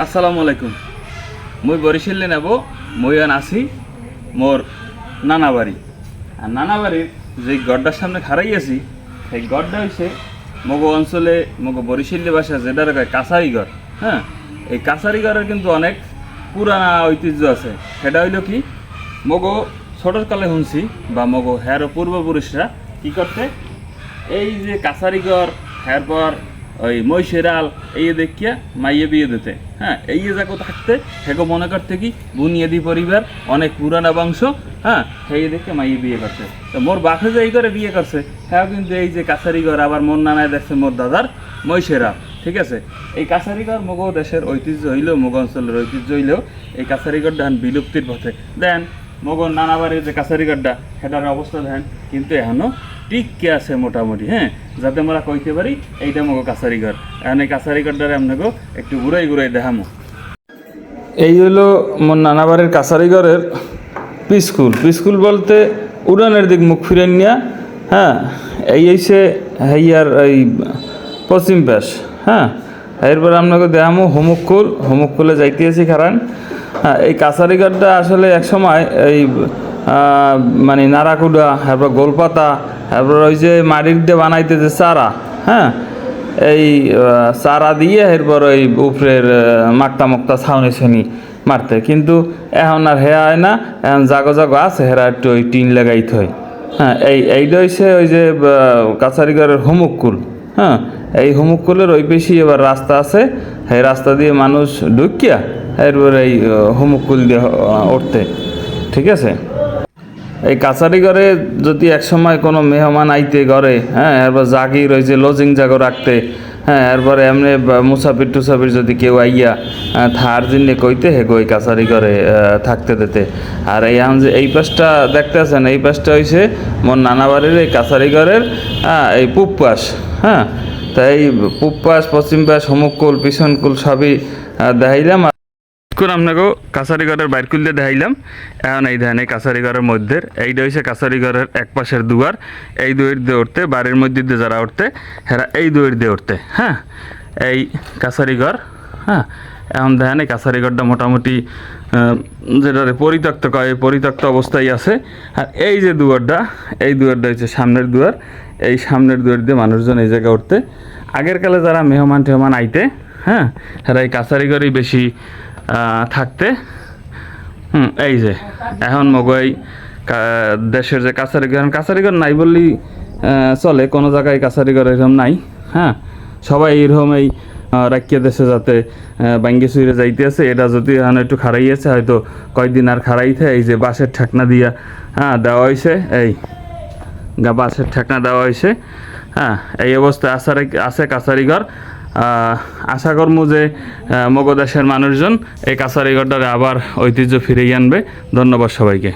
আসসালামু আলাইকুম। মুই বরিশালে নেব, মুই আছি মোর নানা বাড়ি। আর নানা বাড়ির যে গড়টার সামনে খাড়াই আছি, সেই গড়টা হচ্ছে মগো অঞ্চলে মগো বরিশালে ভাষা যেটার কয় কাছারি ঘর। হ্যাঁ, এই কাছারি ঘরের কিন্তু অনেক পুরানা ঐতিহ্য আছে। সেটা হইল কি, মগো ছোটকালে শুনছি বা মগো হ্যার পূর্বপুরুষরা কী করতে, এই যে কাছারি ঘর এরপর ওই মহিষেরাল এই দেখিয়া মাইয়ে বিয়ে দিতে। হ্যাঁ, এই যাকে থাকতে হেগো মনে করতে কি বুনিয়াদি পরিবার, অনেক পুরানা বংশ। হ্যাঁ, সেই দেখে মাইয়ে বিয়ে করছে। তো মোর বাপে যে এই করে বিয়ে করছে, হ্যাঁ কিন্তু এই যে কাছারি ঘর, আবার মোর নানায় দেখছে মোর দাদার মহিষেরাল। ঠিক আছে, এই কাছারি ঘর মগো দেশের ঐতিহ্য হইলেও, মগো অঞ্চলের ঐতিহ্য হইলেও এই কাছারি ঘরটা এখন বিলুপ্তির পথে। দেন মগর নানা বাড়ির যে কাছারি ঘরটা, সেটার অবস্থা দেন কিন্তু এখনও টিককে আছে মোটামুটি। হ্যাঁ, যাতে আমরা কইতে পারি এইটা মগো কাছারি ঘর। এখন এই কাছারি ঘরটারে আপনাকে একটু ঘুরাই ঘুরাই দেখামো। এই হলো মোর নানা বাড়ির কাছারি ঘরের পিস্কুল বলতে উড়ানের দিক মুখ ফিরে নিয়া। হ্যাঁ, এই হইছে হেয়ার এই পশ্চিম পাশ। হ্যাঁ, এরপর আপনাকে দেখামো হোমকুলে যাইতেছি খারান। হ্যাঁ, এই কাছারি ঘরটা আসলে এক সময় এই মানে নারাকুডা, তারপর গোলপাতা, তারপর ওই যে মাটির দিয়ে বানাইতে যে চারা। হ্যাঁ, এই চারা দিয়ে এরপর ওই উপরের মাকতা ছাউনি মারতে, কিন্তু এখন আর হেয়া হয় না। এখন জাগো আছে, হেরা একটু ওই টিন লাগাইতে হয়। হ্যাঁ, এইটা হচ্ছে ওই যে কাছারি ঘরের হোমকুল। হ্যাঁ, এই হোমকুলের ওই বেশি এবার রাস্তা আছে, এই রাস্তা দিয়ে মানুষ ঢুকিয়া এরপর এই হোমকুল দিয়ে উঠতে। ঠিক আছে, এই কাছারি ঘরে যদি একসময় কোনো মেহমান আইতে ঘরে, হ্যাঁ, এরপর জাগির ওই যে লজিং জাগো রাখতে। হ্যাঁ, এরপরে এমনি মুসাফির যদি কেউ আইয়া থার জিনে কইতে হে ওই কাছারি ঘরে থাকতে দিতে। আর এই এখন যে এই পাশটা দেখতে আছেন, এই পাশটা হইছে মোর নানা বাড়ির এই কাছারি ঘরের এই পূব পাশ। হ্যাঁ, তাই এই পূব পাশ, পশ্চিম পাশ, হোমকুল, পিছনকুল সবই দেখাইলাম। আপনাকেও কাছারি ঘরের বাইর খুলতে দেখাইলাম। এখন এই ধান এই কাছারি ঘরের মধ্যে এইটা হচ্ছে কাছারি ঘরের এক পাশের দুয়ার। এই দুয়ার দিয়ে উঠতে, বাড়ির মধ্যে দিয়ে যারা উঠতে, হেরা এই দুয়ার দিয়ে উঠতে। হ্যাঁ, এই কাছারি ঘর। হ্যাঁ, এখন দেখেন এই কাছারি ঘরটা মোটামুটি যেটা পরিত্যক্ত কয়, পরিত্যক্ত অবস্থায় আছে। আর এই যে দুয়ারটা, এই দুয়ারটা হচ্ছে সামনের দুয়ার। এই সামনের দুয়ার দিয়ে মানুষজন এই জায়গায় উঠতে। আগের কালে যারা মেহমান আইতে, হ্যাঁ, হেরা এই কাছারি ঘরেই বেশি থাকতে। এই যে এখন মগই দেশের যে কাছারি ঘর নাই বললেই চলে, কোনো জায়গায় কাছারি ঘর এরকম নাই। হ্যাঁ, সবাই এরকম এই রাখিয়া দেশে যাতে বাঙ্গে সুইরে যাইতে আছে। এটা যদি এখন একটু খারাইয়েছে, হয়তো কয়েকদিন আর খারাইতে। এই যে বাঁশের ঠেকনা দিয়া দেওয়া হয়েছে, এই বাঁশের ঠেকনা দেওয়া হয়েছে। হ্যাঁ, এই অবস্থায় আছে কাছারি ঘর। আশা করবো যে মগদেশের মানুষজন এই কাছারি ঘরটারে আবার ঐতিহ্য ফিরিয়ে আনবে। ধন্যবাদ সবাইকে।